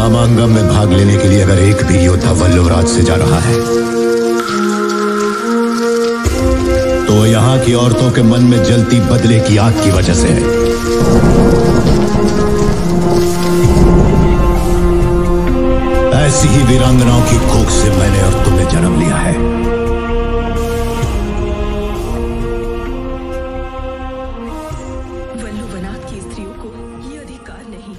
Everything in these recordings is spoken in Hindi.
समांगम में भाग लेने के लिए अगर एक भी योद्धा वल्लभराज से जा रहा है तो यहाँ की औरतों के मन में जलती बदले की आग की वजह से है। ऐसी ही वीरांगनाओं की कोख से मैंने और तुमने जन्म लिया है। वल्लभनाथ की स्त्रियों को ये अधिकार नहीं।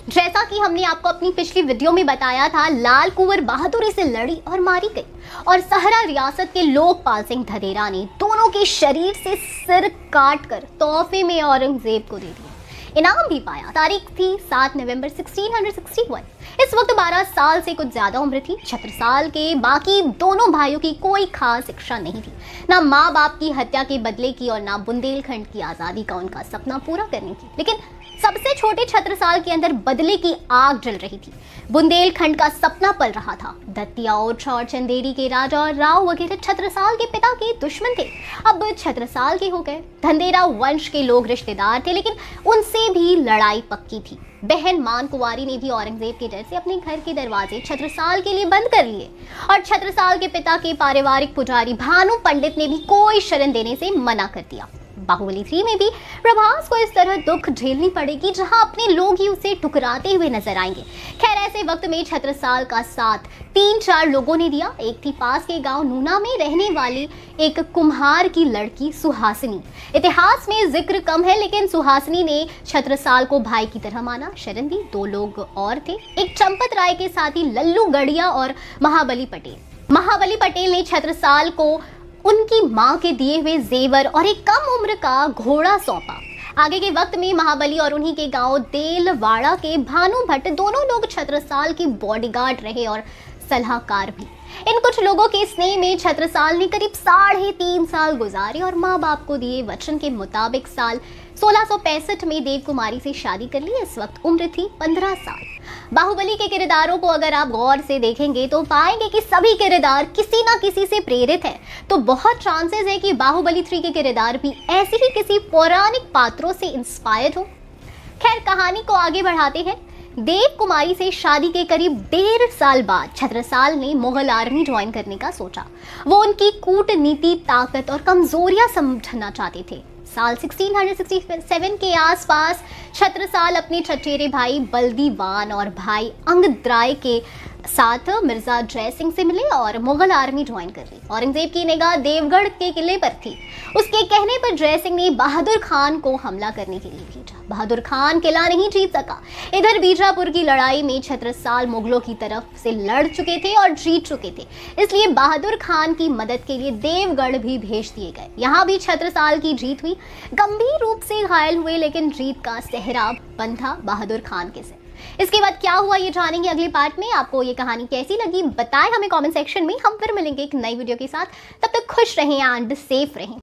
जैसा कि हमने आपको अपनी पिछली वीडियो में बताया था, लाल कुंवर बहादुरी से लड़ी और मारी गई और सहरा रियासत के लोकपाल सिंह धदेरा ने दोनों के शरीर से सिर काटकर तोहफे में औरंगजेब को दे दिया। इनाम भी पाया। तारीख थी 7 नवंबर 1661। इस वक्त 12 साल से कुछ ज्यादा उम्र थी। छत्रसाल के बाकी दोनों भाइयों की कोई खास इच्छा नहीं थी, ना माँ बाप की हत्या के बदले की और ना बुंदेलखंड की आजादी का उनका सपना पूरा करने की। लेकिन सबसे छोटे छत्रसाल के अंदर बदले की आग जल रही थी। बुंदेलखंड का सपना पल रहा था। दत्तिया, ओरछा और चंदेरी के राजा और राव वगैरह छत्रसाल के पिता के दुश्मन थे, अब छत्रसाल के हो गए। धंदेरा वंश के लोग रिश्तेदार थे, लेकिन उनसे भी लड़ाई पक्की थी। बहन मान कुंवारी ने भी औरंगजेब के डर से अपने घर के दरवाजे छत्रसाल के लिए बंद कर लिए और छत्रसाल के पिता के पारिवारिक पुजारी भानु पंडित ने भी कोई शरण देने से मना कर दिया। बाहुबली 3 में भी प्रभास को इस तरह दुख झेलनी पड़ेगी, जहां अपने लोग ही उसे ठुकराते हुए नजर आएंगे। खैर, ऐसे वक्त में छत्रसाल का साथ 3-4 लोगों ने दिया। एक थी पास के गांव नूना में रहने वाली एक कुम्हार की लड़की सुहासिनी। इतिहास में जिक्र कम है, लेकिन सुहासिनी ने छत्रसाल को भाई की तरह माना, शरण दी। 2 लोग और थे, एक चंपत राय के साथी लल्लू गढ़िया और महाबली पटेल। महाबली पटेल ने छत्रसाल को उनकी मां के दिए हुए जेवर और एक कम उम्र का घोड़ा सौंपा। आगे के वक्त में महाबली और उन्हीं के गांव देलवाड़ा के भानु भट्ट दोनों लोग छत्रसाल के बॉडीगार्ड रहे और सलाहकार भी। इन कुछ लोगों के स्नेह में छत्रसाल ने करीब 3.5 साल गुजारे और माँ बाप को दिए वचन के मुताबिक साल 1665 में देव कुमारी से शादी कर ली। इस वक्त उम्र थी 15 साल। बाहुबली के किरदारों को अगर आप गौर से देखेंगे तो पाएंगे कि सभी किरदार किसी ना किसी से प्रेरित है, तो बहुत चांसेस है कि बाहुबली 3 के किरदार भी ऐसे ही किसी पौराणिक पात्रों से इंस्पायर्ड हो। खैर, कहानी को आगे बढ़ाते हैं। देव कुमारी से शादी के करीब 1.5 साल बाद छत्रसाल ने मुगल आर्मी ज्वाइन करने का सोचा। वो उनकी कूटनीति, ताकत और कमजोरियां समझना चाहते थे। साल 1667 के आसपास छत्रसाल अपने चचेरे भाई बल्दीवान और भाई अंगदराय के साथ मिर्जा जय सिंह से मिले और मुगल आर्मी ज्वाइन कर ली। औरंगजेब की निगाह देवगढ़ के किले पर थी। उसके कहने पर जय सिंह ने बहादुर खान को हमला करने के लिए भेजा। बहादुर खान किला नहीं जीत सका। इधर बीजापुर की लड़ाई में छत्रसाल मुगलों की तरफ से लड़ चुके थे और जीत चुके थे, इसलिए बहादुर खान की मदद के लिए देवगढ़ भी भेज दिए गए। यहाँ भी छत्रसाल की जीत हुई। गंभीर रूप से घायल हुए, लेकिन जीत का सेहरा बंधा बहादुर खान के सिर। इसके बाद क्या हुआ ये जानेंगे अगले पार्ट में। आपको ये कहानी कैसी लगी बताएं हमें कमेंट सेक्शन में। हम फिर मिलेंगे एक नई वीडियो के साथ। तब तक खुश रहें एंड सेफ रहें।